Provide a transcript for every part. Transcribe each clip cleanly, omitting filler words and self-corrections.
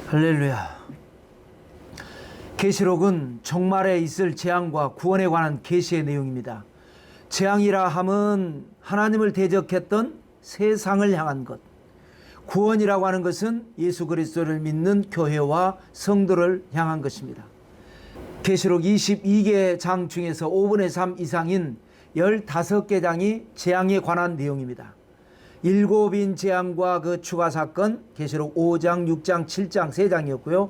할렐루야. 계시록은 종말에 있을 재앙과 구원에 관한 계시의 내용입니다. 재앙이라 함은 하나님을 대적했던 세상을 향한 것, 구원이라고 하는 것은 예수 그리스도를 믿는 교회와 성도를 향한 것입니다. 계시록 22개 장 중에서 5분의 3 이상인 15개 장이 재앙에 관한 내용입니다. 일곱인 재앙과 그 추가 사건, 계시록 5장, 6장, 7장 3장이었고요.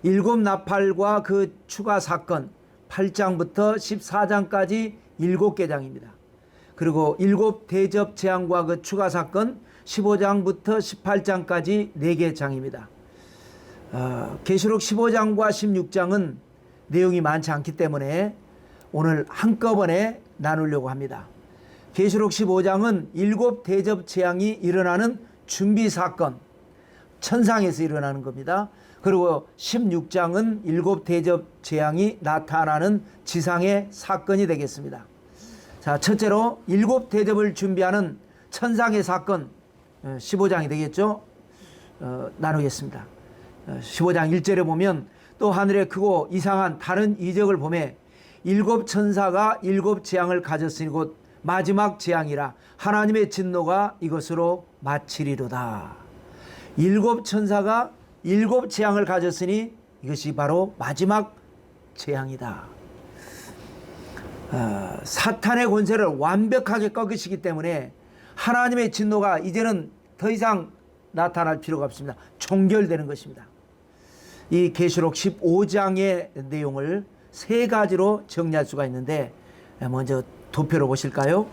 일곱 나팔과 그 추가 사건 8장부터 14장까지 7개 장입니다. 그리고 일곱 대접 재앙과 그 추가 사건 15장부터 18장까지 4개 장입니다. 계시록 15장과 16장은 내용이 많지 않기 때문에 오늘 한꺼번에 나누려고 합니다. 계시록 15장은 일곱 대접 재앙이 일어나는 준비 사건, 천상에서 일어나는 겁니다. 그리고 16장은 일곱 대접 재앙이 나타나는 지상의 사건이 되겠습니다. 자, 첫째로 일곱 대접을 준비하는 천상의 사건 15장이 되겠죠. 나누겠습니다. 15장 1절에 보면 또 하늘에 크고 이상한 다른 이적을 보매 일곱 천사가 일곱 재앙을 가졌으니 곧 마지막 재앙이라 하나님의 진노가 이것으로 마치리로다. 일곱 천사가 일곱 재앙을 가졌으니 이것이 바로 마지막 재앙이다. 사탄의 권세를 완벽하게 꺾으시기 때문에 하나님의 진노가 이제는 더 이상 나타날 필요가 없습니다. 종결되는 것입니다. 이 계시록 15장의 내용을 3가지로 정리할 수가 있는데 먼저 도표로 보실까요?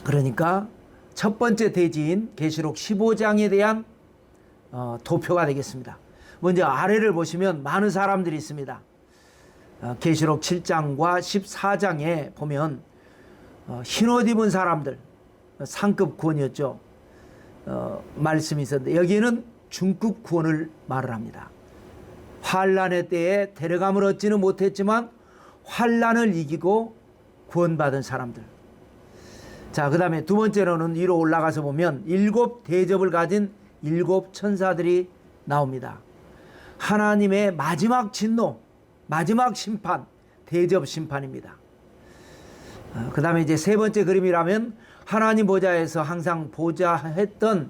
그러니까 첫 번째 대지인 계시록 15장에 대한 도표가 되겠습니다. 먼저 아래를 보시면 많은 사람들이 있습니다. 계시록 7장과 14장에 보면 흰옷 입은 사람들, 상급 구원이었죠. 말씀이 있었는데 여기에는 중급 구원을 말을 합니다. 환난의 때에 데려감을 얻지는 못했지만 환난을 이기고 구원받은 사람들. 자, 그 다음에 두 번째로는 위로 올라가서 보면 일곱 대접을 가진 일곱 천사들이 나옵니다. 하나님의 마지막 진노, 마지막 심판, 대접 심판입니다. 그 다음에 이제 세 번째 그림이라면 하나님 보좌에서 항상 보좌했던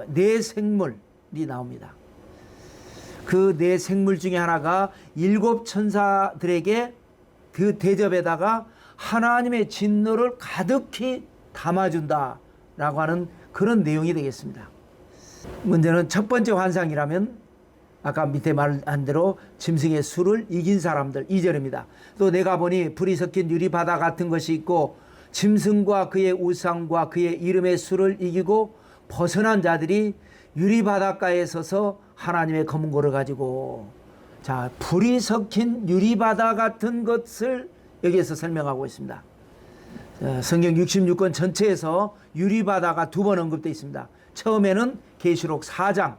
네 생물이 나옵니다. 그 네 생물 중에 하나가 일곱 천사들에게 그 대접에다가 하나님의 진노를 가득히 담아준다라고 하는 그런 내용이 되겠습니다. 문제는 첫 번째 환상이라면 아까 밑에 말한 대로 짐승의 수를 이긴 사람들 2절입니다. 또 내가 보니 불이 섞인 유리바다 같은 것이 있고 짐승과 그의 우상과 그의 이름의 수를 이기고 벗어난 자들이 유리바닷가에 서서 하나님의 검은 고를 가지고, 자, 불이 섞인 유리바다 같은 것을 여기에서 설명하고 있습니다. 성경 66권 전체에서 유리바다가 2번 언급되어 있습니다. 처음에는 계시록 4장,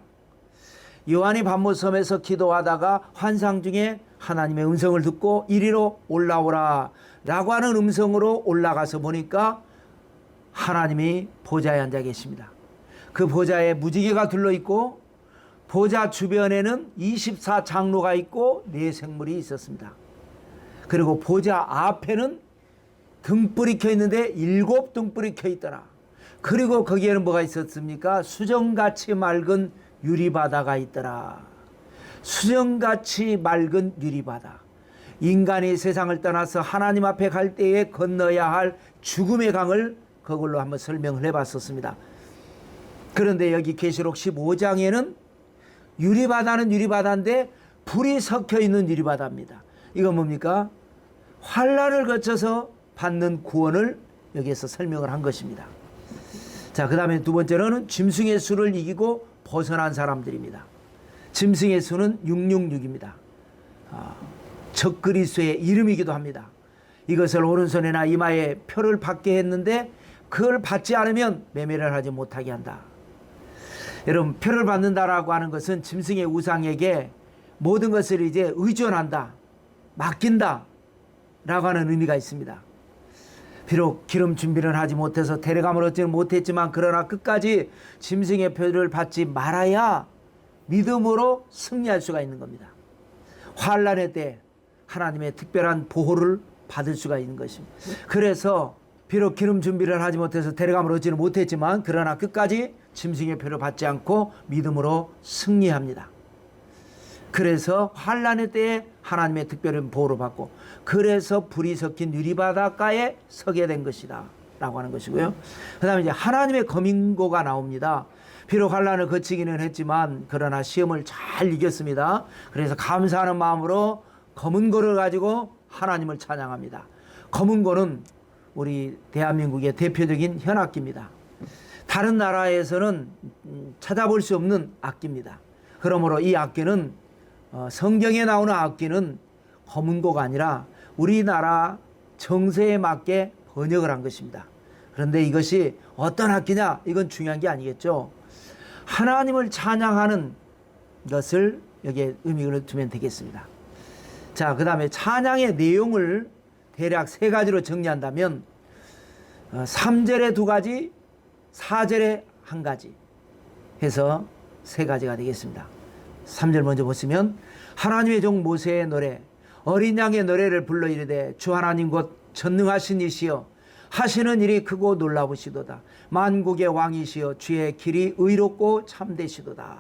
요한이 밤모섬에서 기도하다가 환상 중에 하나님의 음성을 듣고 이리로 올라오라 라고 하는 음성으로 올라가서 보니까 하나님이 보좌에 앉아 계십니다. 그 보좌에 무지개가 둘러있고 보좌 주변에는 24장로가 있고 4생물이 있었습니다. 그리고 보좌 앞에는 등불이 켜 있는데 7등불이 켜 있더라. 그리고 거기에는 뭐가 있었습니까? 수정같이 맑은 유리바다가 있더라. 수정같이 맑은 유리바다. 인간이 세상을 떠나서 하나님 앞에 갈 때에 건너야 할 죽음의 강을 그걸로 한번 설명을 해봤었습니다. 그런데 여기 계시록 15장에는 유리바다는 유리바다인데 불이 섞여 있는 유리바다입니다. 이건 뭡니까? 환난을 거쳐서 받는 구원을 여기에서 설명을 한 것입니다. 자, 그 다음에 두 번째로는 짐승의 수를 이기고 벗어난 사람들입니다. 짐승의 수는 666입니다. 적그리스도의 이름이기도 합니다. 이것을 오른손이나 이마에 표를 받게 했는데 그걸 받지 않으면 매매를 하지 못하게 한다. 여러분, 표를 받는다라고 하는 것은 짐승의 우상에게 모든 것을 이제 의존한다, 맡긴다 라고 하는 의미가 있습니다. 비록 기름 준비를 하지 못해서 데려감을 얻지는 못했지만 그러나 끝까지 짐승의 표를 받지 말아야 믿음으로 승리할 수가 있는 겁니다. 환난의 때 하나님의 특별한 보호를 받을 수가 있는 것입니다. 그래서 비록 기름 준비를 하지 못해서 데려감을 얻지는 못했지만 그러나 끝까지 짐승의 표를 받지 않고 믿음으로 승리합니다. 그래서 환난의 때에 하나님의 특별한 보호를 받고 그래서 불이 섞인 유리바닷가에 서게 된 것이다 라고 하는 것이고요. 그 다음에 이제 하나님의 검인고가 나옵니다. 비록 환난을 거치기는 했지만 그러나 시험을 잘 이겼습니다. 그래서 감사하는 마음으로 검은고를 가지고 하나님을 찬양합니다. 검은고는 우리 대한민국의 대표적인 현악기입니다. 다른 나라에서는 찾아볼 수 없는 악기입니다. 그러므로 이 악기는 성경에 나오는 악기는 검은고가 아니라 우리나라 정세에 맞게 번역을 한 것입니다. 그런데 이것이 어떤 악기냐? 이건 중요한 게 아니겠죠. 하나님을 찬양하는 것을 여기에 의미를 두면 되겠습니다. 자, 그 다음에 찬양의 내용을 대략 3가지로 정리한다면 3절에 2가지, 4절에 1가지 해서 3가지가 되겠습니다. 3절 먼저 보시면 하나님의 종 모세의 노래 어린 양의 노래를 불러 이르되 주 하나님 곧 전능하신 이시여 하시는 일이 크고 놀라우시도다. 만국의 왕이시여 주의 길이 의롭고 참되시도다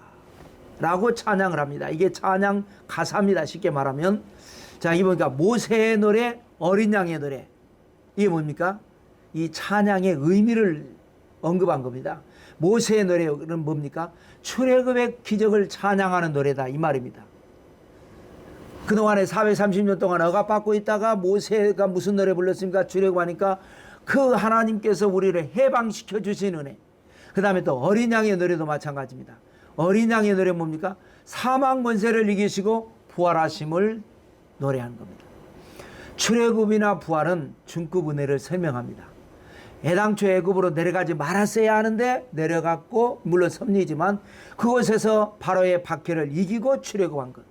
라고 찬양을 합니다. 이게 찬양 가사입니다. 쉽게 말하면. 자, 이게 보니까 모세의 노래, 어린 양의 노래. 이게 뭡니까? 이 찬양의 의미를 언급한 겁니다. 모세의 노래는 뭡니까? 출애굽의 기적을 찬양하는 노래다 이 말입니다. 그동안에 430년 동안 억압받고 있다가 모세가 무슨 노래 불렀습니까? 출애굽하니까 그 하나님께서 우리를 해방시켜 주신 은혜. 그 다음에 또 어린 양의 노래도 마찬가지입니다. 어린 양의 노래 뭡니까? 사망 권세를 이기시고 부활하심을 노래하는 겁니다. 출애굽이나 부활은 중급 은혜를 설명합니다. 애당초 애굽으로 내려가지 말았어야 하는데 내려갔고 물론 섭리지만 그곳에서 바로의 박해를 이기고 출애굽한 것.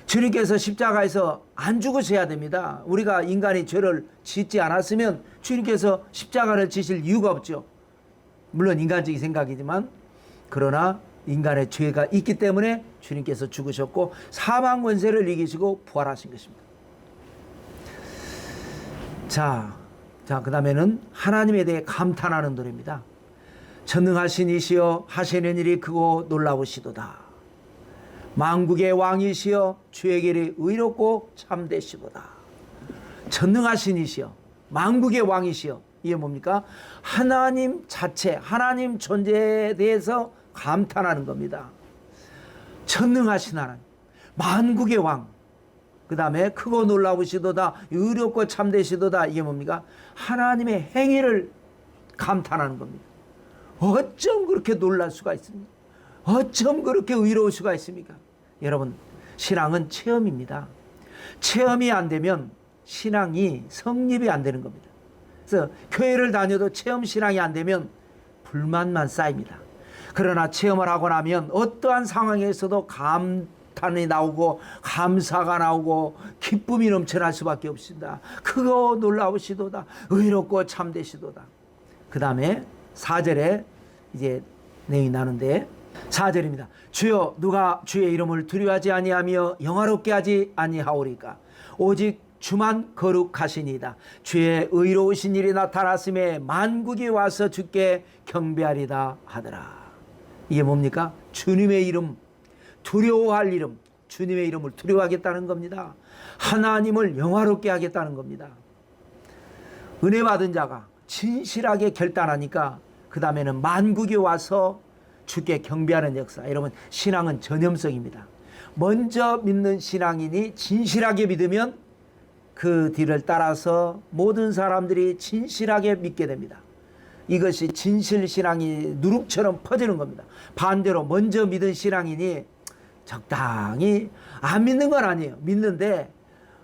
주님께서 십자가에서 안 죽으셔야 됩니다. 우리가 인간이 죄를 짓지 않았으면 주님께서 십자가를 지실 이유가 없죠. 물론 인간적인 생각이지만 그러나 인간의 죄가 있기 때문에 주님께서 죽으셨고 사망 권세를 이기시고 부활하신 것입니다. 자, 그 다음에는 하나님에 대해 감탄하는 노래입니다. 전능하신 이시여 하시는 일이 크고 놀라우시도다. 만국의 왕이시여 주의 길이 의롭고 참되시도다. 전능하신 이시여 만국의 왕이시여 이게 뭡니까? 하나님 자체 하나님 존재에 대해서 감탄하는 겁니다. 전능하신 하나님 만국의 왕 그 다음에 크고 놀라우시도다 의롭고 참되시도다 이게 뭡니까? 하나님의 행위를 감탄하는 겁니다. 어쩜 그렇게 놀랄 수가 있습니까? 어쩜 그렇게 의로울 수가 있습니까? 여러분 신앙은 체험입니다. 체험이 안 되면 신앙이 성립이 안 되는 겁니다. 그래서 교회를 다녀도 체험 신앙이 안 되면 불만만 쌓입니다. 그러나 체험을 하고 나면 어떠한 상황에서도 감탄이 나오고 감사가 나오고 기쁨이 넘쳐날 수밖에 없습니다. 크고 놀라우시도다 의롭고 참되시도다. 그 다음에 4절에 이제 내용이 나는데 4절입니다. 주여 누가 주의 이름을 두려워하지 아니하며 영화롭게 하지 아니하오리까 오직 주만 거룩하시니이다. 주의 의로우신 일이 나타났음에 만국이 와서 주께 경배하리다 하더라. 이게 뭡니까? 주님의 이름, 두려워할 이름, 주님의 이름을 두려워하겠다는 겁니다. 하나님을 영화롭게 하겠다는 겁니다. 은혜 받은 자가 진실하게 결단하니까 그 다음에는 만국이 와서 주께 경배하는 역사. 여러분 신앙은 전염성입니다. 먼저 믿는 신앙인이 진실하게 믿으면 그 뒤를 따라서 모든 사람들이 진실하게 믿게 됩니다. 이것이 진실신앙이 누룩처럼 퍼지는 겁니다. 반대로 먼저 믿은 신앙인이 적당히 안 믿는 건 아니에요. 믿는데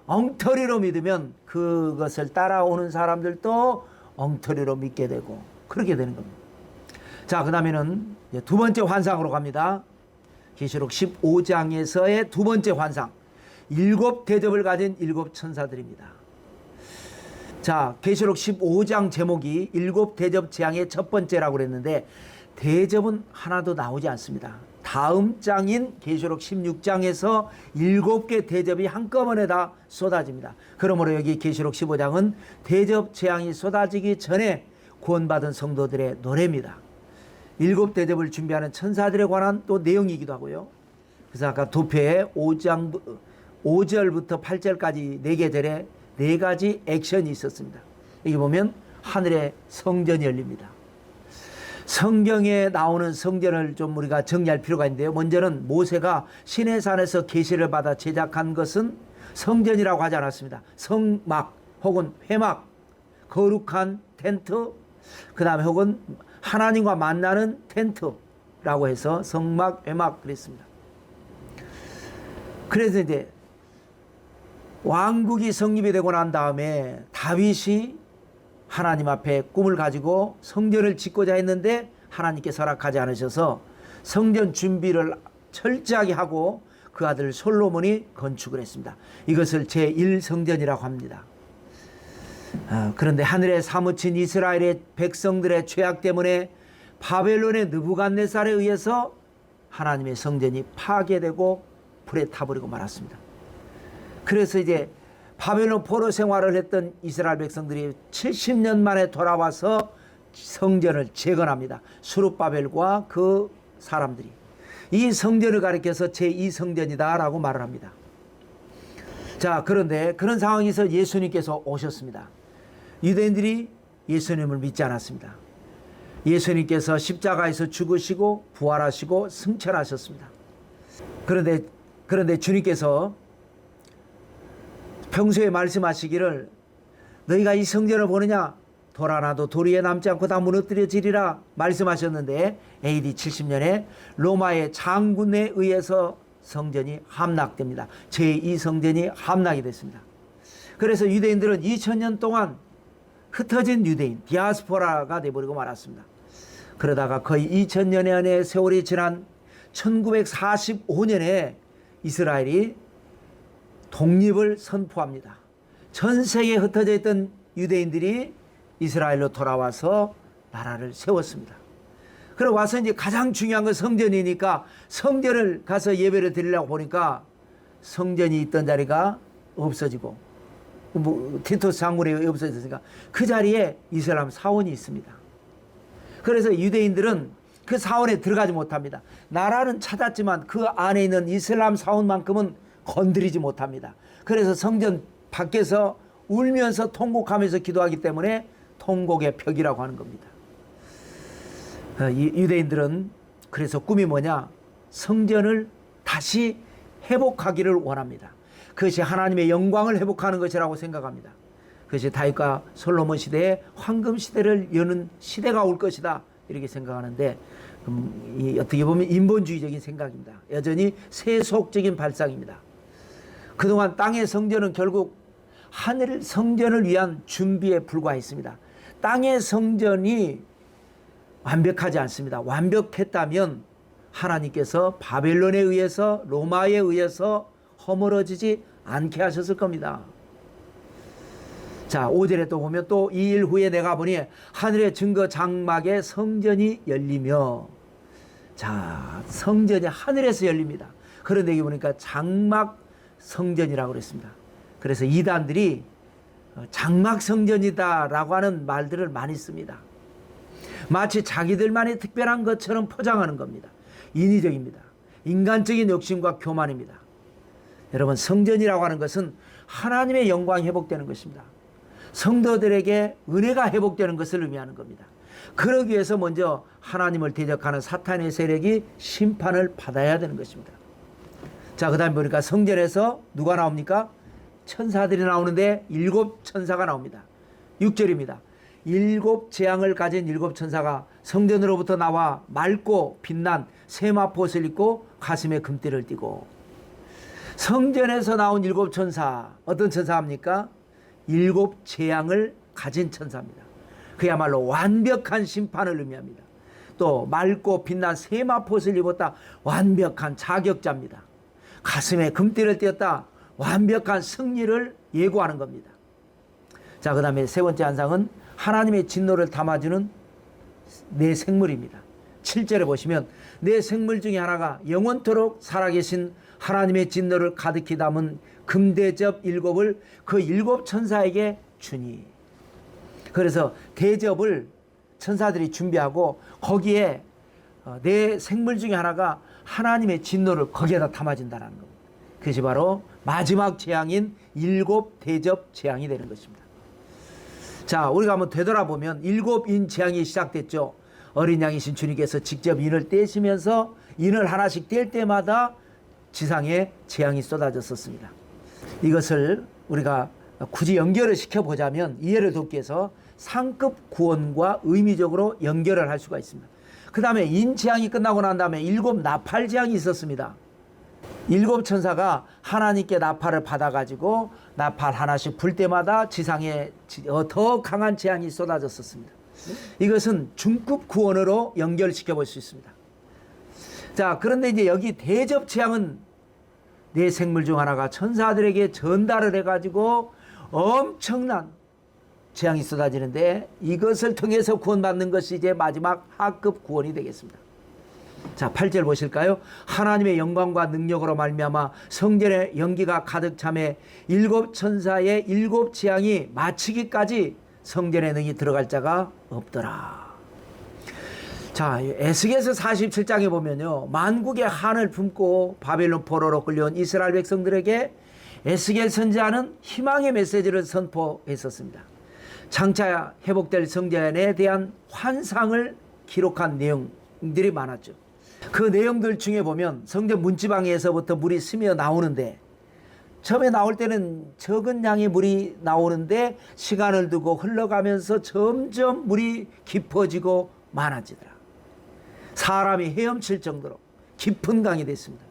엉터리로 믿으면 그것을 따라오는 사람들도 엉터리로 믿게 되고 그렇게 되는 겁니다. 자, 그 다음에는 두 번째 환상으로 갑니다. 계시록 15장에서의 두 번째 환상. 7 대접을 가진 7 천사들입니다. 자, 계시록 15장 제목이 7 대접 재앙의 첫 번째라고 그랬는데 대접은 하나도 나오지 않습니다. 다음 장인 계시록 16장에서 7개 대접이 한꺼번에 다 쏟아집니다. 그러므로 여기 계시록 15장은 대접 재앙이 쏟아지기 전에 구원받은 성도들의 노래입니다. 7대접을 준비하는 천사들에 관한 또 내용이기도 하고요. 그래서 아까 도표에 5절부터 8절까지 4계절에 4가지 액션이 있었습니다. 여기 보면 하늘에 성전이 열립니다. 성경에 나오는 성전을 좀 우리가 정리할 필요가 있는데요. 먼저는 모세가 시내산에서 계시를 받아 제작한 것은 성전이라고 하지 않았습니다. 성막 혹은 회막, 거룩한 텐트, 그 다음에 혹은 하나님과 만나는 텐트라고 해서 성막, 회막 그랬습니다. 그래서 이제 왕국이 성립이 되고 난 다음에 다윗이 하나님 앞에 꿈을 가지고 성전을 짓고자 했는데 하나님께서 허락하지 않으셔서 성전 준비를 철저하게 하고 그 아들 솔로몬이 건축을 했습니다. 이것을 제1성전이라고 합니다. 그런데 하늘에 사무친 이스라엘의 백성들의 죄악 때문에 바벨론의 느부갓네살에 의해서 하나님의 성전이 파괴되고 불에 타버리고 말았습니다. 그래서 이제 바벨론 포로 생활을 했던 이스라엘 백성들이 70년 만에 돌아와서 성전을 재건합니다. 수룹바벨과 그 사람들이 이 성전을 가리켜서 제2성전이다 라고 말을 합니다. 자, 그런데 그런 상황에서 예수님께서 오셨습니다. 유대인들이 예수님을 믿지 않았습니다. 예수님께서 십자가에서 죽으시고 부활하시고 승천하셨습니다. 그런데 주님께서 평소에 말씀하시기를 너희가 이 성전을 보느냐 돌 하나도 돌 위에 남지 않고 다 무너뜨려지리라 말씀하셨는데 AD 70년에 로마의 장군에 의해서 성전이 함락됩니다. 제2성전이 함락이 됐습니다. 그래서 유대인들은 2000년 동안 흩어진 유대인 디아스포라가 되어버리고 말았습니다. 그러다가 거의 2000년의 세월이 지난 1945년에 이스라엘이 독립을 선포합니다. 전 세계에 흩어져 있던 유대인들이 이스라엘로 돌아와서 나라를 세웠습니다. 그리고 와서 이제 가장 중요한 건 성전이니까 성전을 가서 예배를 드리려고 보니까 성전이 있던 자리가 없어지고 티토스 장군이 없어졌으니까 그 자리에 이슬람 사원이 있습니다. 그래서 유대인들은 그 사원에 들어가지 못합니다. 나라는 찾았지만 그 안에 있는 이슬람 사원만큼은 건드리지 못합니다. 그래서 성전 밖에서 울면서 통곡하면서 기도하기 때문에 통곡의 벽이라고 하는 겁니다. 유대인들은 그래서 꿈이 뭐냐? 성전을 다시 회복하기를 원합니다. 그것이 하나님의 영광을 회복하는 것이라고 생각합니다. 그것이 다윗과 솔로몬 시대에 황금 시대를 여는 시대가 올 것이다 이렇게 생각하는데 어떻게 보면 인본주의적인 생각입니다. 여전히 세속적인 발상입니다. 그동안 땅의 성전은 결국 하늘 성전을 위한 준비에 불과했습니다. 땅의 성전이 완벽하지 않습니다. 완벽했다면 하나님께서 바벨론에 의해서 로마에 의해서 허물어지지 않게 하셨을 겁니다. 자, 5절에 또 보면 또 2일 후에 내가 보니 하늘의 증거 장막에 성전이 열리며, 자, 성전이 하늘에서 열립니다. 그런데 여기 보니까 장막 성전이라고 그랬습니다. 그래서 이단들이 장막 성전이다라고 하는 말들을 많이 씁니다. 마치 자기들만이 특별한 것처럼 포장하는 겁니다. 인위적입니다. 인간적인 욕심과 교만입니다. 여러분, 성전이라고 하는 것은 하나님의 영광이 회복되는 것입니다. 성도들에게 은혜가 회복되는 것을 의미하는 겁니다. 그러기 위해서 먼저 하나님을 대적하는 사탄의 세력이 심판을 받아야 되는 것입니다. 자, 그 다음에 보니까 성전에서 누가 나옵니까? 천사들이 나오는데 7천사가 나옵니다. 6절입니다. 7 재앙을 가진 7 천사가 성전으로부터 나와 맑고 빛난 세마포옷을 입고 가슴에 금띠를 띠고. 성전에서 나온 7 천사, 어떤 천사입니까? 7 재앙을 가진 천사입니다. 그야말로 완벽한 심판을 의미합니다. 또 맑고 빛난 세마포옷을 입었다, 완벽한 자격자입니다. 가슴에 금띠를 띄었다, 완벽한 승리를 예고하는 겁니다. 자, 그 다음에 세 번째 환상은 하나님의 진노를 담아주는 네 생물입니다. 7절에 보시면 내 생물 중에 하나가 영원토록 살아계신 하나님의 진노를 가득히 담은 금대접 7을 그 7 천사에게 주니. 그래서 대접을 천사들이 준비하고 거기에 내 생물 중에 하나가 하나님의 진노를 거기에다 담아진다는 겁니다. 그것이 바로 마지막 재앙인 7 대접 재앙이 되는 것입니다. 자, 우리가 한번 되돌아보면 7인 재앙이 시작됐죠. 어린 양이신 주님께서 직접 인을 떼시면서 인을 하나씩 뗄 때마다 지상에 재앙이 쏟아졌었습니다. 이것을 우리가 굳이 연결을 시켜보자면 이해를 돕기 위해서 상급 구원과 의미적으로 연결을 할 수가 있습니다. 그 다음에 인재앙이 끝나고 난 다음에 7 나팔 재앙이 있었습니다. 7 천사가 하나님께 나팔을 받아가지고 나팔 하나씩 불 때마다 지상에 더 강한 재앙이 쏟아졌었습니다. 이것은 중급 구원으로 연결시켜 볼 수 있습니다. 자, 그런데 이제 여기 대접 재앙은 내 생물 중 하나가 천사들에게 전달을 해가지고 엄청난 재앙이 쏟아지는데 이것을 통해서 구원받는 것이 이제 마지막 하급 구원이 되겠습니다. 자, 8절 보실까요? 하나님의 영광과 능력으로 말미암아 성전의 연기가 가득 차매 7 천사의 7 재앙이 마치기까지 성전에 능히 들어갈 자가 없더라. 자, 에스겔서 47장에 보면요, 만국의 한을 품고 바벨론 포로로 끌려온 이스라엘 백성들에게 에스겔 선지자는 희망의 메시지를 선포했었습니다. 장차 회복될 성전에 대한 환상을 기록한 내용들이 많았죠. 그 내용들 중에 보면 성전 문지방에서부터 물이 스며 나오는데, 처음에 나올 때는 적은 양의 물이 나오는데 시간을 두고 흘러가면서 점점 물이 깊어지고 많아지더라. 사람이 헤엄칠 정도로 깊은 강이 됐습니다.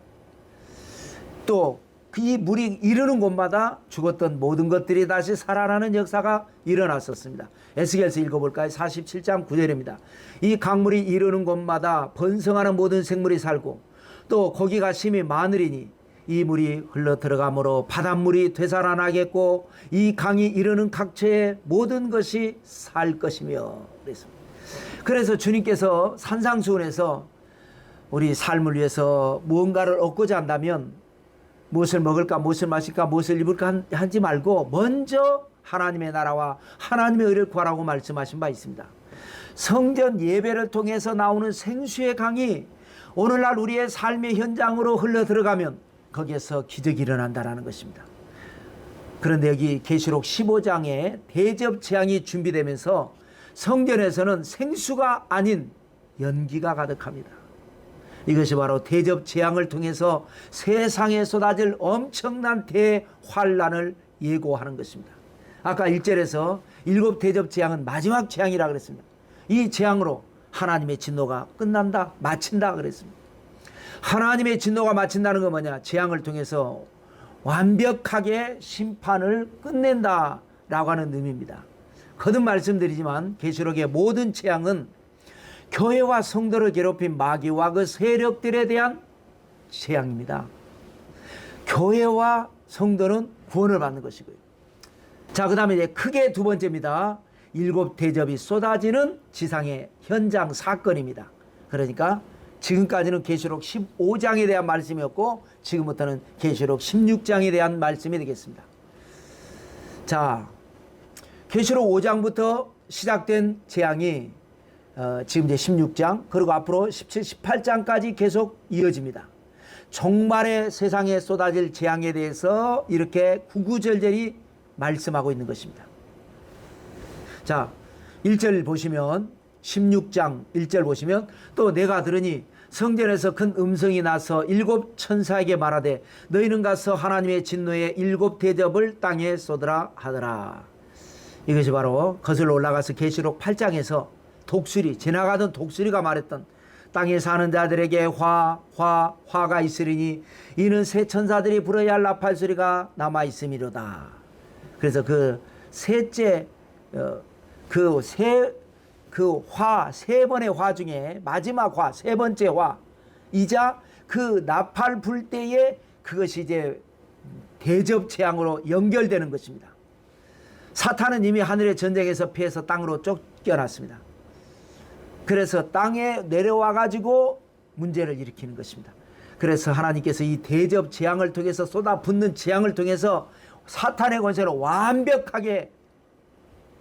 또 이 물이 이르는 곳마다 죽었던 모든 것들이 다시 살아나는 역사가 일어났었습니다. 에스겔서 읽어볼까요? 47장 9절입니다. 이 강물이 이르는 곳마다 번성하는 모든 생물이 살고 또 고기가 심히 많으리니 이 물이 흘러 들어가므로 바닷물이 되살아나겠고 이 강이 이르는 각처의 모든 것이 살 것이며 그랬습니다. 그래서 주님께서 산상수훈에서 우리 삶을 위해서 무언가를 얻고자 한다면 무엇을 먹을까, 무엇을 마실까, 무엇을 입을까 하지 말고 먼저 하나님의 나라와 하나님의 의를 구하라고 말씀하신 바 있습니다. 성전 예배를 통해서 나오는 생수의 강이 오늘날 우리의 삶의 현장으로 흘러 들어가면 거기에서 기적이 일어난다는 것입니다. 그런데 여기 계시록 15장에 대접 재앙이 준비되면서 성전에서는 생수가 아닌 연기가 가득합니다. 이것이 바로 대접 재앙을 통해서 세상에 쏟아질 엄청난 대환란을 예고하는 것입니다. 아까 1절에서 7 대접 재앙은 마지막 재앙이라 그랬습니다. 이 재앙으로 하나님의 진노가 끝난다, 마친다 그랬습니다. 하나님의 진노가 마친다는 건 뭐냐? 재앙을 통해서 완벽하게 심판을 끝낸다라고 하는 의미입니다. 거듭 말씀드리지만 계시록의 모든 재앙은 교회와 성도를 괴롭힌 마귀와 그 세력들에 대한 재앙입니다. 교회와 성도는 구원을 받는 것이고요. 자, 그 다음에 이제 크게 두 번째입니다. 7 대접이 쏟아지는 지상의 현장 사건입니다. 그러니까 지금까지는 계시록 15장에 대한 말씀이었고 지금부터는 계시록 16장에 대한 말씀이 되겠습니다. 자, 계시록 5장부터 시작된 재앙이 지금 이제 16장 그리고 앞으로 17, 18장까지 계속 이어집니다. 종말의 세상에 쏟아질 재앙에 대해서 이렇게 구구절절히 말씀하고 있는 것입니다. 자, 1절 보시면 16장 1절 보시면 또 내가 들으니 성전에서 큰 음성이 나서 7 천사에게 말하되 너희는 가서 하나님의 진노의 7 대접을 땅에 쏟으라 하더라. 이것이 바로 거슬러 올라가서 계시록 8장에서 독수리, 지나가던 독수리가 말했던 땅에 사는 자들에게 화가 있으리니 이는 새 천사들이 불어야 할 나팔 소리가 남아 있음이로다. 그래서 그 셋째 세 번의 화 중에 마지막 화, 세 번째 화이자 그 나팔 불 때에 그것이 이제 대접 재앙으로 연결되는 것입니다. 사탄은 이미 하늘의 전쟁에서 피해서 땅으로 쫓겨났습니다. 그래서 땅에 내려와 가지고 문제를 일으키는 것입니다. 그래서 하나님께서 이 대접 재앙을 통해서 쏟아붓는 재앙을 통해서 사탄의 권세를 완벽하게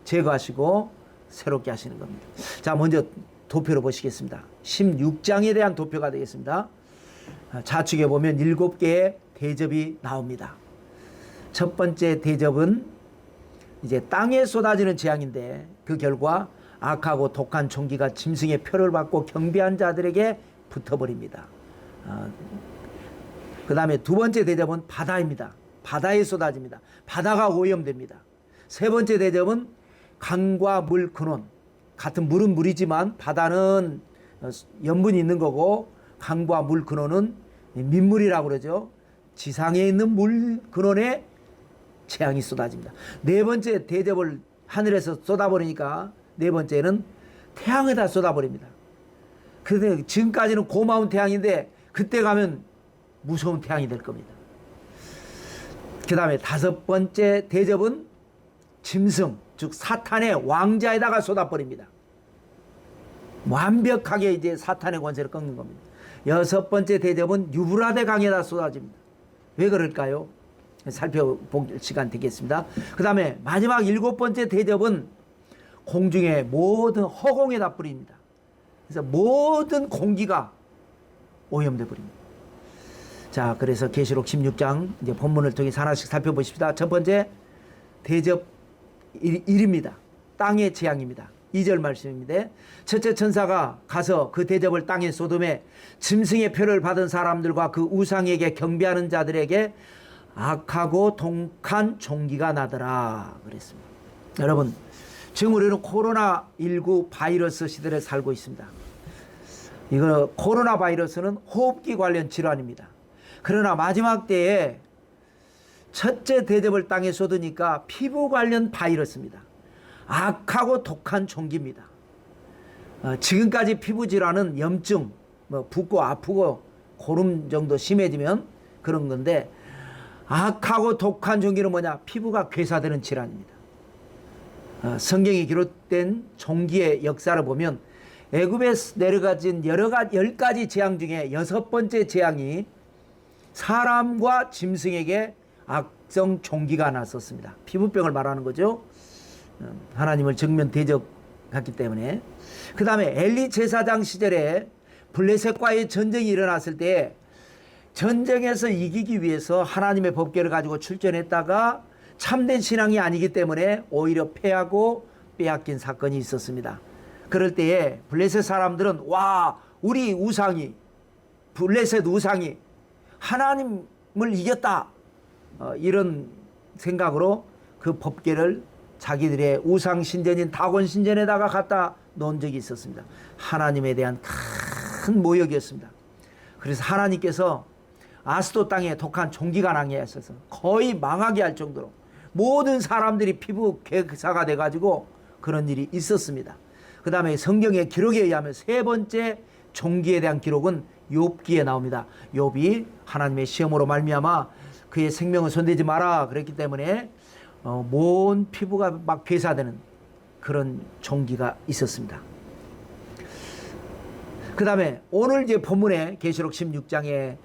제거하시고 새롭게 하시는 겁니다. 자, 먼저 도표로 보시겠습니다. 16장에 대한 도표가 되겠습니다. 좌측에 보면 7개의 대접이 나옵니다. 첫 번째 대접은 이제 땅에 쏟아지는 재앙인데 그 결과 악하고 독한 총기가 짐승의 표를 받고 경배한 자들에게 붙어버립니다. 그 다음에 두 번째 대접은 바다입니다. 바다에 쏟아집니다. 바다가 오염됩니다. 세 번째 대접은 강과 물 근원. 같은 물은 물이지만 바다는 염분이 있는 거고 강과 물 근원은 민물이라고 그러죠. 지상에 있는 물 근원에 재앙이 쏟아집니다. 네 번째 대접을 하늘에서 쏟아버리니까 네 번째는 태양에다 쏟아버립니다. 그런데 지금까지는 고마운 태양인데 그때 가면 무서운 태양이 될 겁니다. 그 다음에 다섯 번째 대접은 짐승, 즉 사탄의 왕자에다가 쏟아버립니다. 완벽하게 이제 사탄의 권세를 꺾는 겁니다. 여섯 번째 대접은 유브라데 강에다 쏟아집니다. 왜 그럴까요? 살펴볼 시간 되겠습니다. 그 다음에 마지막 일곱 번째 대접은 공중의 모든 허공에다 뿌립니다. 그래서 모든 공기가 오염돼 버립니다. 자, 그래서 계시록 16장 이제 본문을 통해서 하나씩 살펴보십시다. 첫 번째 대접 1입니다. 땅의 재앙입니다. 2절 말씀입니다. 첫째 천사가 가서 그 대접을 땅에 쏟음에 짐승의 표를 받은 사람들과 그 우상에게 경배하는 자들에게 악하고 독한 종기가 나더라 그랬습니다. 여러분, 지금 우리는 코로나19 바이러스 시대에 살고 있습니다. 이거 코로나 바이러스는 호흡기 관련 질환입니다. 그러나 마지막 때에 첫째 대접을 땅에 쏟으니까 피부 관련 바이러스입니다. 악하고 독한 종기입니다. 지금까지 피부 질환은 염증, 붓고 아프고 고름 정도 심해지면 그런 건데, 악하고 독한 종기는 뭐냐? 피부가 괴사되는 질환입니다. 성경이 기록된 종기의 역사를 보면 애굽에 내려가진 10가지 재앙 중에 여섯 번째 재앙이 사람과 짐승에게 악성 종기가 났었습니다. 피부병을 말하는 거죠. 하나님을 정면 대적했기 때문에. 그 다음에 엘리 제사장 시절에 블레셋과의 전쟁이 일어났을 때 전쟁에서 이기기 위해서 하나님의 법궤를 가지고 출전했다가 참된 신앙이 아니기 때문에 오히려 패하고 빼앗긴 사건이 있었습니다. 그럴 때에 블레셋 사람들은 와, 우리 우상이, 블레셋 우상이 하나님을 이겼다, 이런 생각으로 그 법궤를 자기들의 우상 신전인 다곤 신전에다가 갖다 놓은 적이 있었습니다. 하나님에 대한 큰 모욕이었습니다. 그래서 하나님께서 아스도 땅에 독한 종기가 나게 하셔서 거의 망하게 할 정도로 모든 사람들이 피부 괴사가 돼가지고 그런 일이 있었습니다. 그 다음에 성경의 기록에 의하면 세 번째 종기에 대한 기록은 욥기에 나옵니다. 욥이 하나님의 시험으로 말미암아 그의 생명을 손대지 마라 그랬기 때문에 모든 피부가 막 괴사되는 그런 종기가 있었습니다. 그 다음에 오늘 이제 본문에 계시록 16장에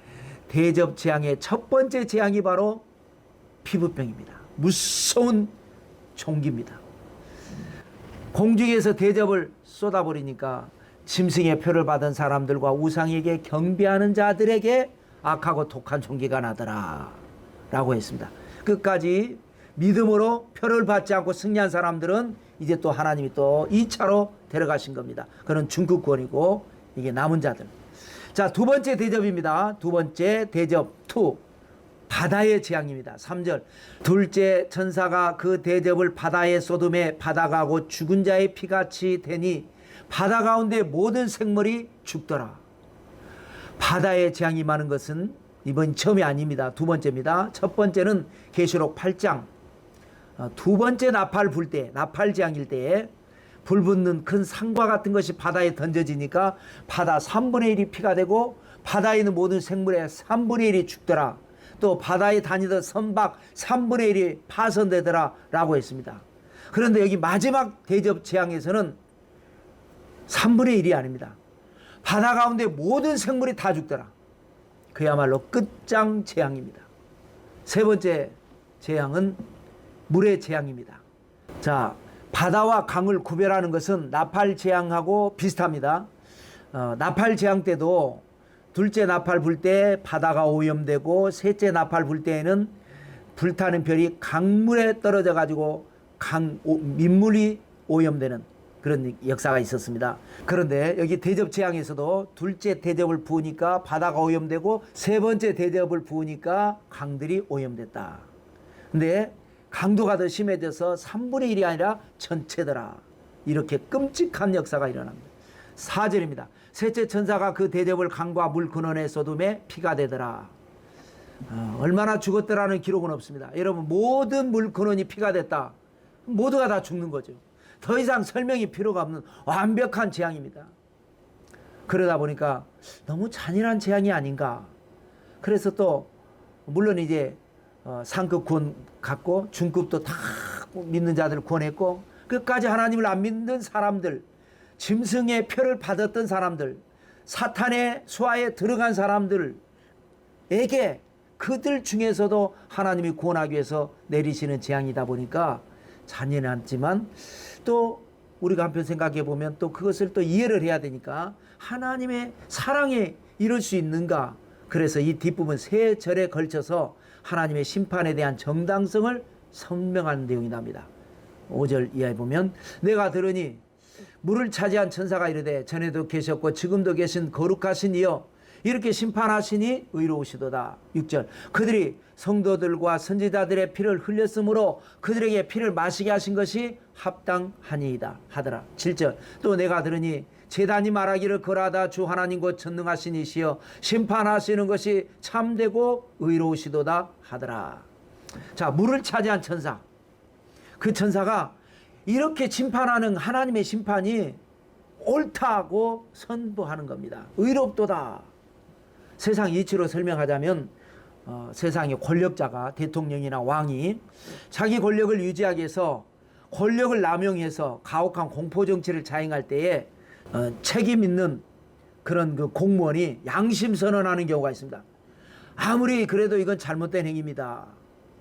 대접 재앙의 첫 번째 재앙이 바로 피부병입니다. 무서운 종기입니다. 공중에서 대접을 쏟아버리니까 짐승의 표를 받은 사람들과 우상에게 경배하는 자들에게 악하고 독한 종기가 나더라 라고 했습니다. 끝까지 믿음으로 표를 받지 않고 승리한 사람들은 이제 또 하나님이 또 2차로 데려가신 겁니다. 그런 중급권이고 이게 남은 자들. 자, 두 번째 대접입니다. 두 번째 대접 2. 바다의 재앙입니다. 3절. 둘째 천사가 그 대접을 바다에 쏟음에 바다가 곧 죽은 자의 피같이 되니 바다 가운데 모든 생물이 죽더라. 바다의 재앙이 많은 것은 이번 처음이 아닙니다. 두 번째입니다. 첫 번째는 계시록 8장 두 번째 나팔 불 때, 나팔 재앙일 때에 불 붙는 큰 상과 같은 것이 바다에 던져지니까 바다 3분의 1이 피가 되고 바다에 있는 모든 생물의 3분의 1이 죽더라. 또 바다에 다니던 선박 3분의 1이 파손되더라 라고 했습니다. 그런데 여기 마지막 대접 재앙에서는 3분의 1이 아닙니다. 바다 가운데 모든 생물이 다 죽더라. 그야말로 끝장 재앙입니다. 세 번째 재앙은 물의 재앙입니다. 자, 바다와 강을 구별하는 것은 나팔 재앙하고 비슷합니다. 나팔 재앙 때도 둘째 나팔 불 때 바다가 오염되고 셋째 나팔 불 때에는 불타는 별이 강물에 떨어져 가지고 민물이 오염되는 그런 역사가 있었습니다. 그런데 여기 대접 재앙에서도 둘째 대접을 부으니까 바다가 오염되고 세 번째 대접을 부으니까 강들이 오염됐다. 근데 강도가 더 심해져서 3분의 1이 아니라 전체더라. 이렇게 끔찍한 역사가 일어납니다. 4절입니다. 셋째 천사가 그 대접을 강과 물 근원에 쏟음에 피가 되더라. 얼마나 죽었더라는 기록은 없습니다. 여러분, 모든 물 근원이 피가 됐다. 모두가 다 죽는 거죠. 더 이상 설명이 필요가 없는 완벽한 재앙입니다. 그러다 보니까 너무 잔인한 재앙이 아닌가. 그래서 또 물론 이제 상급 구원 갖고 중급도 다 믿는 자들 구원했고, 끝까지 하나님을 안 믿는 사람들, 짐승의 표를 받았던 사람들, 사탄의 수하에 들어간 사람들에게 그들 중에서도 하나님이 구원하기 위해서 내리시는 재앙이다 보니까 잔인하지만 또 우리가 한편 생각해 보면 또 그것을 또 이해를 해야 되니까 하나님의 사랑에 이룰 수 있는가. 그래서 이 뒷부분 세 절에 걸쳐서 하나님의 심판에 대한 정당성을 설명하는 내용이 납니다. 5절 이하에 보면 내가 들으니 물을 차지한 천사가 이르되 전에도 계셨고 지금도 계신 거룩하신 이여 이렇게 심판하시니 의로우시도다. 6절 그들이 성도들과 선지자들의 피를 흘렸으므로 그들에게 피를 마시게 하신 것이 합당하니이다 하더라. 7절 또 내가 들으니 제단이 말하기를 거라다 주 하나님 곧 전능하신 이시여 심판하시는 것이 참되고 의로우시도다 하더라. 자, 물을 차지한 천사, 그 천사가 이렇게 심판하는 하나님의 심판이 옳다고 선포하는 겁니다. 의롭도다. 세상 이치로 설명하자면 세상의 권력자가 대통령이나 왕이 자기 권력을 유지하기 위해서 권력을 남용해서 가혹한 공포정치를 자행할 때에 책임 있는 그런 그 공무원이 양심 선언하는 경우가 있습니다. 아무리 그래도 이건 잘못된 행위입니다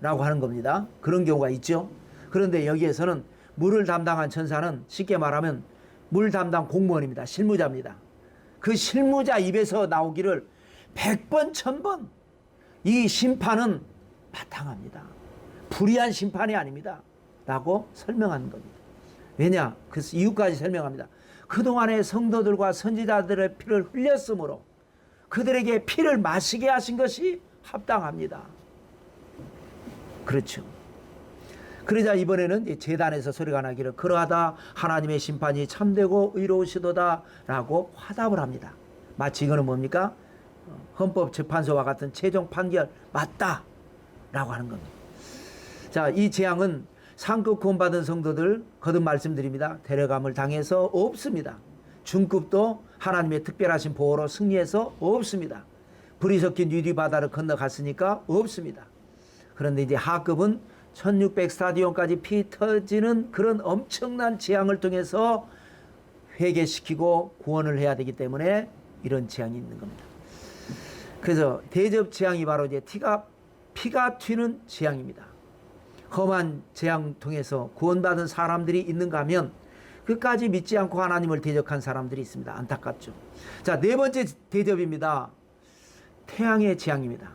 라고 하는 겁니다. 그런 경우가 있죠. 그런데 여기에서는 물을 담당한 천사는 쉽게 말하면 물 담당 공무원입니다. 실무자입니다. 그 실무자 입에서 나오기를 100번 1000번 이 심판은 마땅합니다. 불의한 심판이 아닙니다 라고 설명하는 겁니다. 왜냐? 그 이유까지 설명합니다. 그동안의 성도들과 선지자들의 피를 흘렸으므로 그들에게 피를 마시게 하신 것이 합당합니다. 그렇죠. 그러자 이번에는 제단에서 소리가 나기를 그러하다 하나님의 심판이 참되고 의로우시도다 라고 화답을 합니다. 마치 이거는 뭡니까? 헌법재판소와 같은 최종 판결 맞다 라고 하는 겁니다. 자, 이 재앙은 상급 구원받은 성도들 거듭 말씀드립니다. 데려감을 당해서 없습니다. 중급도 하나님의 특별하신 보호로 승리해서 없습니다. 불이 섞인 유리 바다를 건너갔으니까 없습니다. 그런데 이제 하급은 1600 스타디온까지 피 터지는 그런 엄청난 재앙을 통해서 회개시키고 구원을 해야 되기 때문에 이런 재앙이 있는 겁니다. 그래서 대접 재앙이 바로 이제 피가 튀는 재앙입니다. 험한 재앙 통해서 구원받은 사람들이 있는가 하면 끝까지 믿지 않고 하나님을 대적한 사람들이 있습니다. 안타깝죠. 자, 네 번째 대접입니다. 태양의 재앙입니다.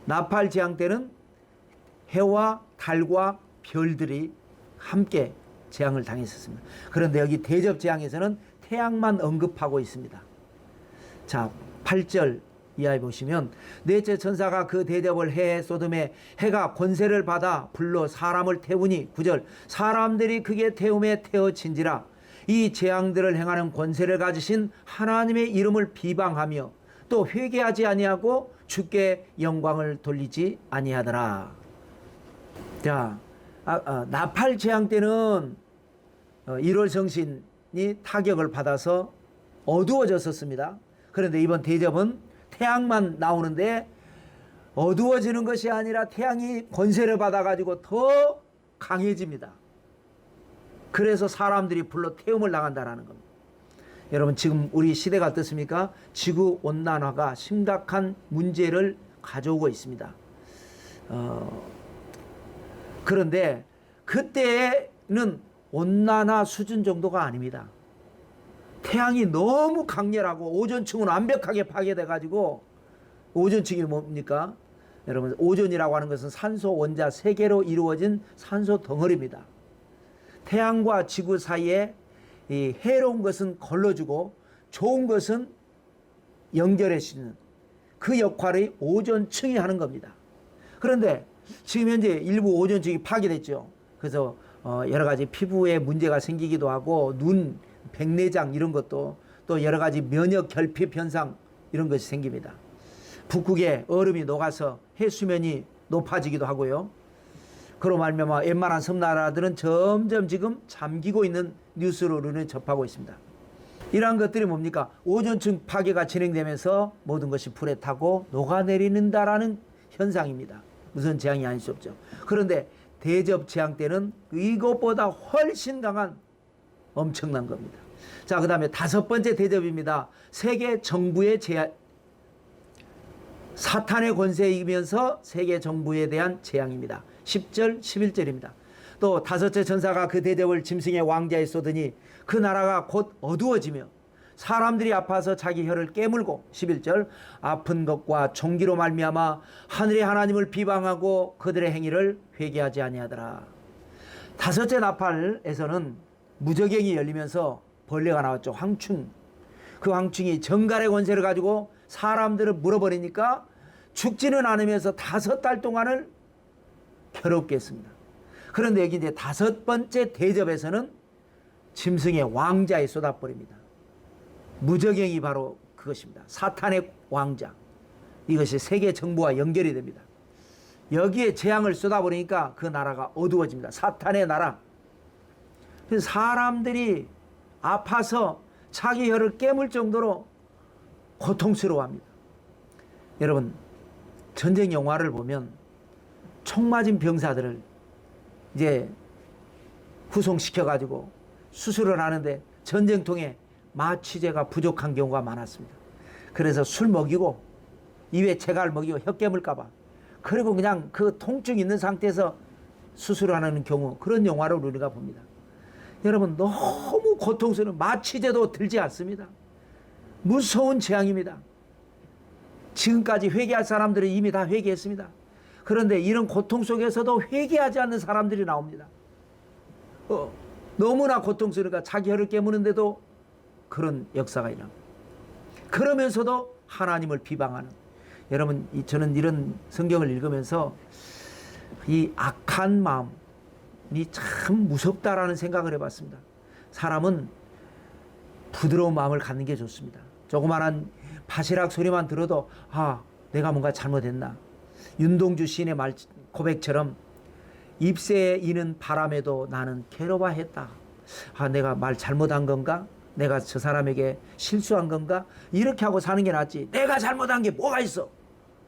나팔 재앙 때는 해와 달과 별들이 함께 재앙을 당했었습니다. 그런데 여기 대접 재앙에서는 태양만 언급하고 있습니다. 자, 8절 이하에 보시면 넷째 천사가 그 대접을 해에 쏟음에 해가 권세를 받아 불로 사람을 태우니 9절 사람들이 그게 태움에 태워진지라. 이 재앙들을 행하는 권세를 가지신 하나님의 이름을 비방하며 또 회개하지 아니하고 주께 영광을 돌리지 아니하더라. 자, 나팔 재앙 때는 1월 성신이 타격을 받아서 어두워졌었습니다. 그런데 이번 대접은 태양만 나오는데 어두워지는 것이 아니라 태양이 권세를 받아가지고 더 강해집니다. 그래서 사람들이 불로 태움을 당한다라는 겁니다. 여러분 지금 우리 시대가 어떻습니까? 지구온난화가 심각한 문제를 가져오고 있습니다. 그런데 그때는 온난화 수준 정도가 아닙니다. 태양이 너무 강렬하고 오존층은 완벽하게 파괴돼 가지고, 오존층이 뭡니까? 여러분, 오존이라고 하는 것은 산소 원자 3개로 이루어진 산소 덩어리입니다. 태양과 지구 사이에 이 해로운 것은 걸러주고 좋은 것은 연결해 주는 그 역할을 오존층이 하는 겁니다. 그런데 지금 현재 일부 오존층이 파괴됐죠. 그래서 여러 가지 피부에 문제가 생기기도 하고, 눈, 백내장 이런 것도, 또 여러 가지 면역 결핍 현상 이런 것이 생깁니다. 북극에 얼음이 녹아서 해수면이 높아지기도 하고요. 그로 말미암아 웬만한 섬나라들은 점점 지금 잠기고 있는 뉴스를 우리는 접하고 있습니다. 이러한 것들이 뭡니까? 오존층 파괴가 진행되면서 모든 것이 불에 타고 녹아내리는다라는 현상입니다. 무슨 재앙이 아닐 수 없죠. 그런데 대접 재앙 때는 이것보다 훨씬 강한 엄청난 겁니다. 자, 그 다음에 5번째 대접입니다. 세계 정부의 사탄의 권세에 이기면서 세계 정부에 대한 재앙입니다. 10절 11절입니다. 또 5째 천사가 그 대접을 짐승의 왕자에 쏟으니 그 나라가 곧 어두워지며 사람들이 아파서 자기 혀를 깨물고, 11절, 아픈 것과 종기로 말미암아 하늘의 하나님을 비방하고 그들의 행위를 회개하지 아니하더라. 5째 나팔에서는 무저갱이 열리면서 벌레가 나왔죠. 황충. 그 황충이 정갈의 권세를 가지고 사람들을 물어버리니까 죽지는 않으면서 5달 동안을 괴롭게 했습니다. 그런데 여기 이제 5번째 대접에서는 짐승의 왕자에 쏟아버립니다. 무저갱이 바로 그것입니다. 사탄의 왕자. 이것이 세계 정부와 연결이 됩니다. 여기에 재앙을 쏟아버리니까 그 나라가 어두워집니다. 사탄의 나라. 그래서 사람들이 아파서 자기 혀를 깨물 정도로 고통스러워합니다. 여러분, 전쟁 영화를 보면 총 맞은 병사들을 이제 후송시켜가지고 수술을 하는데 전쟁통에 마취제가 부족한 경우가 많았습니다. 그래서 술 먹이고 입에 재갈 먹이고 혀 깨물까봐, 그리고 그냥 그 통증 있는 상태에서 수술을 하는 경우, 그런 영화를 우리가 봅니다. 여러분, 너무 고통스러운, 마취제도 들지 않습니다. 무서운 재앙입니다. 지금까지 회개할 사람들은 이미 다 회개했습니다. 그런데 이런 고통 속에서도 회개하지 않는 사람들이 나옵니다. 너무나 고통스러우니까 자기 혀를 깨무는데도 그런 역사가 일어납니다. 그러면서도 하나님을 비방하는, 여러분, 저는 이런 성경을 읽으면서 이 악한 마음이 참 무섭다라는 생각을 해봤습니다. 사람은 부드러운 마음을 갖는 게 좋습니다. 조그마한 바시락 소리만 들어도 내가 뭔가 잘못했나. 윤동주 시인의 고백처럼 잎새에 이는 바람에도 나는 괴로워했다. 내가 말 잘못한 건가? 내가 저 사람에게 실수한 건가? 이렇게 하고 사는 게 낫지, 내가 잘못한 게 뭐가 있어,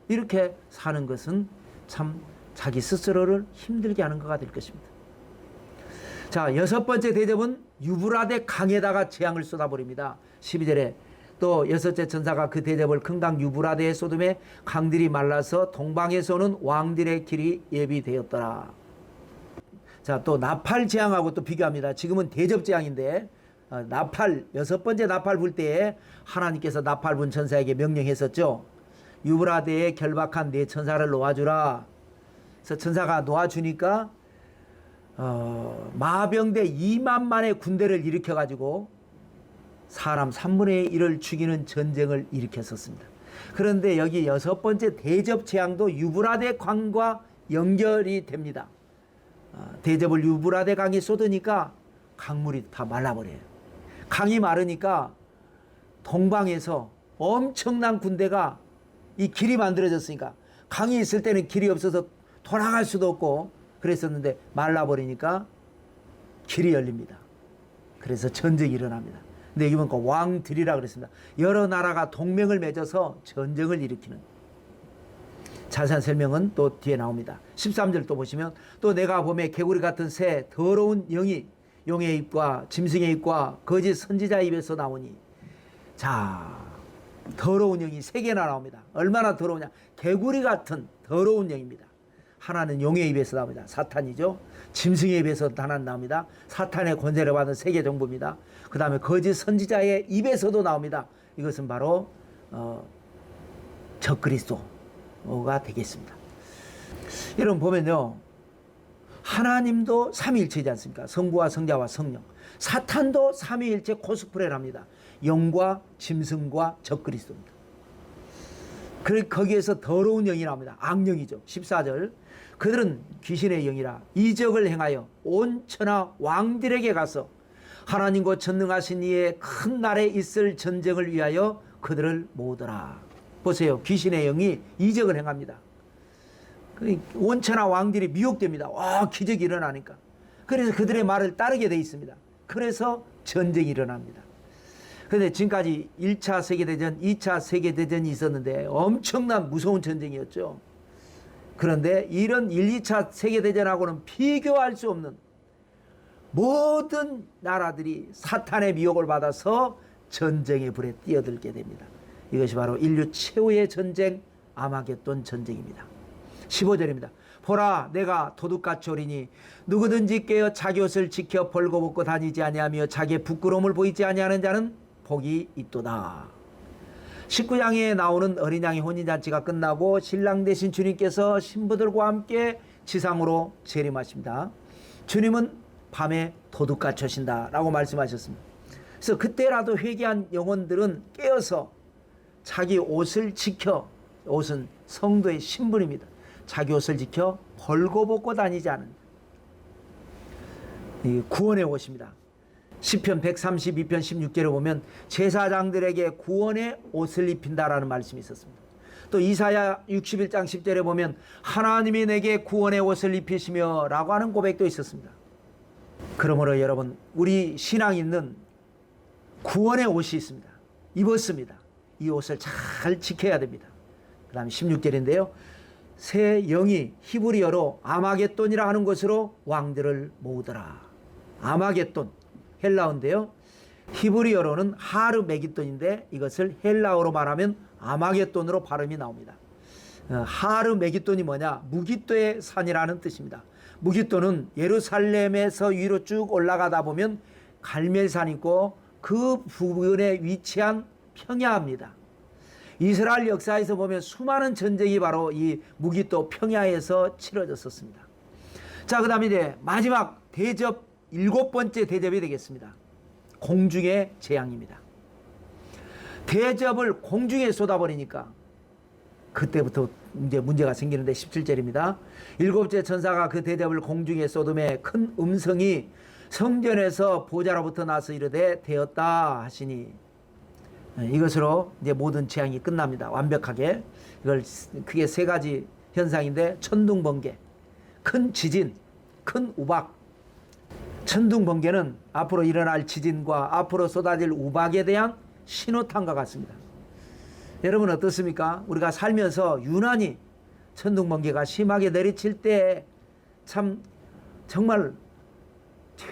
이렇게 사는 것은 참 자기 스스로를 힘들게 하는 것가 될 것입니다. 자, 6번째 대접은 유브라데 강에다가 재앙을 쏟아버립니다. 12절에 또 6째 천사가 그 대접을 큰 강 유브라데에 쏟음에 강들이 말라서 동방에서 오는 왕들의 길이 예비되었더라. 자, 또 나팔 재앙하고 또 비교합니다. 지금은 대접 재앙인데, 나팔, 6번째 나팔 불 때에 하나님께서 나팔 분 천사에게 명령했었죠. 유브라데에 결박한 네 천사를 놓아주라. 그래서 천사가 놓아주니까 마병대 2만만의 군대를 일으켜가지고 사람 3분의 1을 죽이는 전쟁을 일으켰었습니다. 그런데 여기 6번째 대접 재앙도 유브라데 강과 연결이 됩니다. 대접을 유브라데 강에 쏟으니까 강물이 다 말라버려요. 강이 마르니까 동방에서 엄청난 군대가, 이 길이 만들어졌으니까, 강이 있을 때는 길이 없어서 돌아갈 수도 없고 그랬었는데 말라버리니까 길이 열립니다. 그래서 전쟁이 일어납니다. 근데 여기 보니까 왕들이라 그랬습니다. 여러 나라가 동맹을 맺어서 전쟁을 일으키는, 자세한 설명은 또 뒤에 나옵니다. 13절 또 보시면, 또 내가 봄에 개구리 같은 새 더러운 영이 용의 입과 짐승의 입과 거짓 선지자의 입에서 나오니 자, 더러운 영이 3개나 나옵니다. 얼마나 더러우냐. 개구리 같은 더러운 영입니다. 하나는 용의 입에서 나옵니다. 사탄이죠. 짐승의 입에서 하나 나옵니다. 사탄의 권세를 받은 세계 정부입니다. 그 다음에 거짓 선지자의 입에서도 나옵니다. 이것은 바로 적그리스도가 되겠습니다. 여러분 보면요, 하나님도 삼위일체이지 않습니까? 성부와 성자와 성령. 사탄도 삼위일체 코스프레를 합니다. 영과 짐승과 적그리스도입니다. 거기에서 더러운 영이 나옵니다. 악령이죠. 14절. 그들은 귀신의 영이라 이적을 행하여 온 천하 왕들에게 가서 하나님과 전능하신 이의 큰 날에 있을 전쟁을 위하여 그들을 모으더라. 보세요. 귀신의 영이 이적을 행합니다. 온 천하 왕들이 미혹됩니다. 와, 기적이 일어나니까. 그래서 그들의 말을 따르게 돼 있습니다. 그래서 전쟁이 일어납니다. 그런데 지금까지 1차 세계대전, 2차 세계대전이 있었는데 엄청난 무서운 전쟁이었죠. 그런데 이런 1, 2차 세계대전하고는 비교할 수 없는 모든 나라들이 사탄의 미혹을 받아서 전쟁의 불에 뛰어들게 됩니다. 이것이 바로 인류 최후의 전쟁, 아마겟돈 전쟁입니다. 15절입니다. 보라, 내가 도둑같이 오리니 누구든지 깨어 자기 옷을 지켜 벌거벗고 다니지 아니하며 자기의 부끄러움을 보이지 아니하는 자는 복이 있도다. 19장에 나오는 어린 양의 혼인잔치가 끝나고 신랑 되신 주님께서 신부들과 함께 지상으로 재림하십니다. 주님은 밤에 도둑같이 오신다 라고 말씀하셨습니다. 그래서 그때라도 회개한 영혼들은 깨어서 자기 옷을 지켜, 옷은 성도의 신분입니다. 자기 옷을 지켜 벌거벗고 다니지 않은 구원의 옷입니다. 시편 132편 16절에 보면 제사장들에게 구원의 옷을 입힌다라는 말씀이 있었습니다. 또 이사야 61장 10절에 보면 하나님이 내게 구원의 옷을 입히시며 라고 하는 고백도 있었습니다. 그러므로 여러분, 우리 신앙 있는 구원의 옷이 있습니다. 입었습니다. 이 옷을 잘 지켜야 됩니다. 그 다음에 16절인데요. 새 영이 히브리어로 아마겟돈이라 하는 것으로 왕들을 모으더라. 아마겟돈, 헬라어인데요. 히브리어로는 하르메기돈인데 이것을 헬라어로 말하면 아마겟돈으로 발음이 나옵니다. 하르메기돈이 뭐냐? 무기또의 산이라는 뜻입니다. 무기또는 예루살렘에서 위로 쭉 올라가다 보면 갈멜산이 있고 그 부근에 위치한 평야입니다. 이스라엘 역사에서 보면 수많은 전쟁이 바로 이 무기또 평야에서 치러졌었습니다. 자, 그 다음에 이제 마지막 대접, 7번째 대접이 되겠습니다. 공중의 재앙입니다. 대접을 공중에 쏟아버리니까 그때부터 이제 문제가 생기는데 17절입니다. 7째 천사가 그 대접을 공중에 쏟음에 큰 음성이 성전에서 보좌로부터 나서 이르되 되었다 하시니, 이것으로 이제 모든 재앙이 끝납니다. 완벽하게. 이걸 크게 3가지 현상인데, 천둥 번개, 큰 지진, 큰 우박. 천둥 번개는 앞으로 일어날 지진과 앞으로 쏟아질 우박에 대한 신호탄과 같습니다. 여러분 어떻습니까? 우리가 살면서 유난히 천둥 번개가 심하게 내리칠 때 참 정말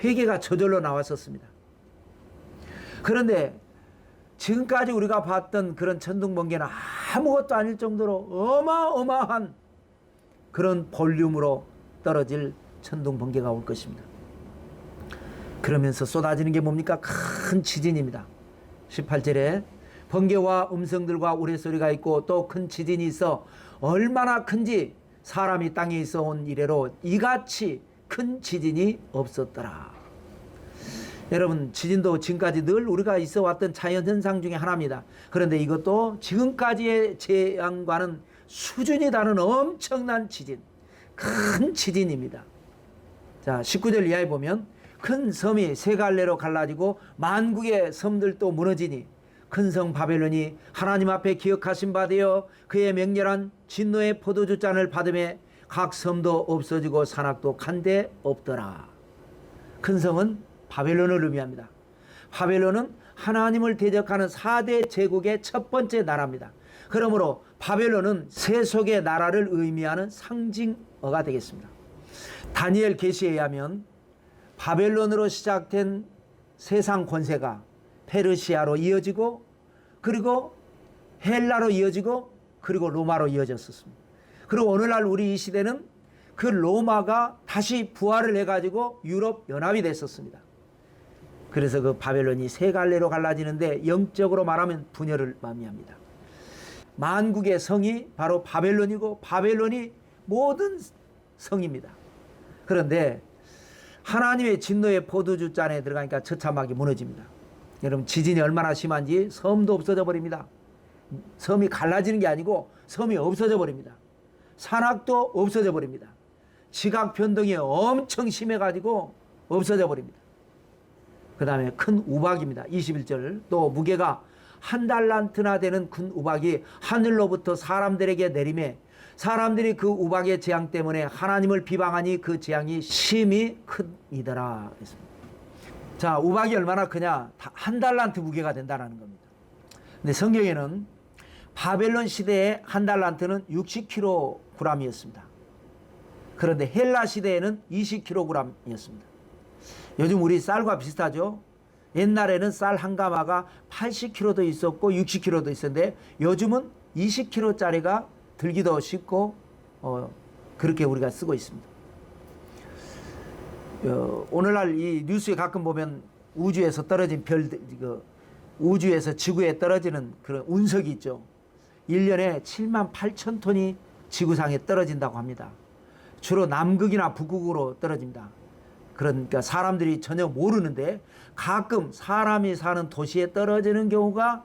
회개가 저절로 나왔었습니다. 그런데 지금까지 우리가 봤던 그런 천둥 번개는 아무것도 아닐 정도로 어마어마한 그런 볼륨으로 떨어질 천둥 번개가 올 것입니다. 그러면서 쏟아지는 게 뭡니까? 큰 지진입니다. 18절에 번개와 음성들과 우레소리가 있고 또 큰 지진이 있어 얼마나 큰지 사람이 땅에 있어 온 이래로 이같이 큰 지진이 없었더라. 여러분, 지진도 지금까지 늘 우리가 있어 왔던 자연현상 중에 하나입니다. 그런데 이것도 지금까지의 재앙과는 수준이 다른 엄청난 지진, 큰 지진입니다. 자, 19절 이하에 보면 큰 섬이 3갈래로 갈라지고 만국의 섬들도 무너지니 큰 성 바벨론이 하나님 앞에 기억하신 바 되어 그의 맹렬한 진노의 포도주 잔을 받음에 각 섬도 없어지고 산악도 간데 없더라. 큰 성은 바벨론을 의미합니다. 바벨론은 하나님을 대적하는 4대 제국의 첫 번째 나라입니다. 그러므로 바벨론은 세속의 나라를 의미하는 상징어가 되겠습니다. 다니엘 계시에 의하면 바벨론으로 시작된 세상 권세가 페르시아로 이어지고 그리고 헬라로 이어지고 그리고 로마로 이어졌었습니다. 그리고 오늘날 우리 이 시대는 그 로마가 다시 부활을 해가지고 유럽 연합이 됐었습니다. 그래서 그 바벨론이 세 갈래로 갈라지는데 영적으로 말하면 분열을 만미합니다. 만국의 성이 바로 바벨론이고 바벨론이 모든 성입니다. 그런데 하나님의 진노의 포도주 잔에 들어가니까 처참하게 무너집니다. 여러분 지진이 얼마나 심한지 섬도 없어져 버립니다. 섬이 갈라지는 게 아니고 섬이 없어져 버립니다. 산악도 없어져 버립니다. 지각 변동이 엄청 심해가지고 없어져 버립니다. 그 다음에 큰 우박입니다. 21절 또 무게가 1달란트나 되는 큰 우박이 하늘로부터 사람들에게 내림에 사람들이 그 우박의 재앙 때문에 하나님을 비방하니 그 재앙이 심히 크니더라. 자, 우박이 얼마나 크냐? 1달란트 무게가 된다는 겁니다. 근데 성경에는 바벨론 시대의 1달란트는 60kg이었습니다. 그런데 헬라 시대에는 20kg이었습니다. 요즘 우리 쌀과 비슷하죠? 옛날에는 쌀 한 가마가 80kg도 있었고 60kg도 있었는데 요즘은 20kg짜리가 들기도 쉽고 그렇게 우리가 쓰고 있습니다. 오늘날 이 뉴스에 가끔 보면 우주에서 떨어진 우주에서 지구에 떨어지는 그런 운석이 있죠. 1년에 7만 8천 톤이 지구상에 떨어진다고 합니다. 주로 남극이나 북극으로 떨어집니다. 그러니까 사람들이 전혀 모르는데 가끔 사람이 사는 도시에 떨어지는 경우가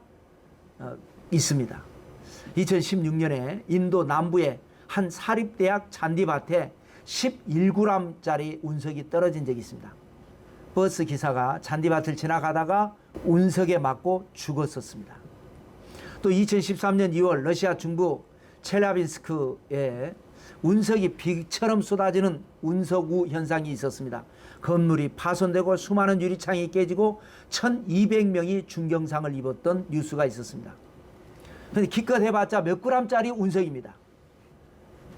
있습니다. 2016년에 인도 남부의 한 사립대학 잔디밭에 11g짜리 운석이 떨어진 적이 있습니다. 버스 기사가 잔디밭을 지나가다가 운석에 맞고 죽었었습니다. 또 2013년 2월 러시아 중부 첼라빈스크에 운석이 비처럼 쏟아지는 운석우 현상이 있었습니다. 건물이 파손되고 수많은 유리창이 깨지고 1200명이 중경상을 입었던 뉴스가 있었습니다. 그런데 기껏 해봤자 몇 g짜리 운석입니다.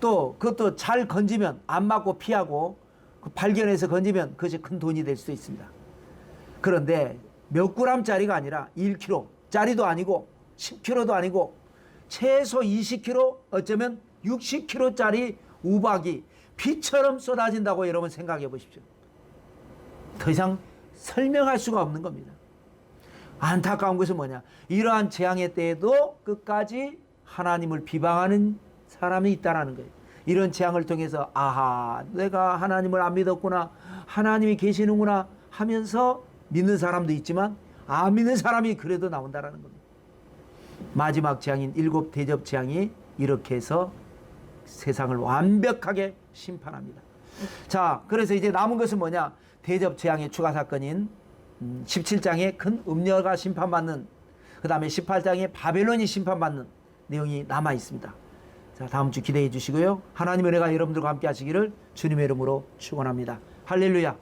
또 그것도 잘 건지면 안 맞고 피하고 발견해서 건지면 그것이 큰 돈이 될 수도 있습니다. 그런데 몇 g짜리가 아니라 1kg짜리도 아니고 10kg도 아니고 최소 20kg 어쩌면 60kg짜리 우박이 비처럼 쏟아진다고 여러분 생각해 보십시오. 더 이상 설명할 수가 없는 겁니다. 안타까운 것은 뭐냐? 이러한 재앙의 때에도 끝까지 하나님을 비방하는 사람이 있다는 거예요. 이런 재앙을 통해서 아하, 내가 하나님을 안 믿었구나, 하나님이 계시는구나 하면서 믿는 사람도 있지만 안 믿는 사람이 그래도 나온다는 겁니다. 마지막 재앙인 7 대접 재앙이 이렇게 해서 세상을 완벽하게 심판합니다. 자, 그래서 이제 남은 것은 뭐냐? 대접 재앙의 추가 사건인 17장에 큰 음녀가 심판받는, 그 다음에 18장에 바벨론이 심판받는 내용이 남아 있습니다. 자, 다음 주 기대해 주시고요. 하나님의 은혜가 여러분들과 함께 하시기를 주님의 이름으로 축원합니다. 할렐루야.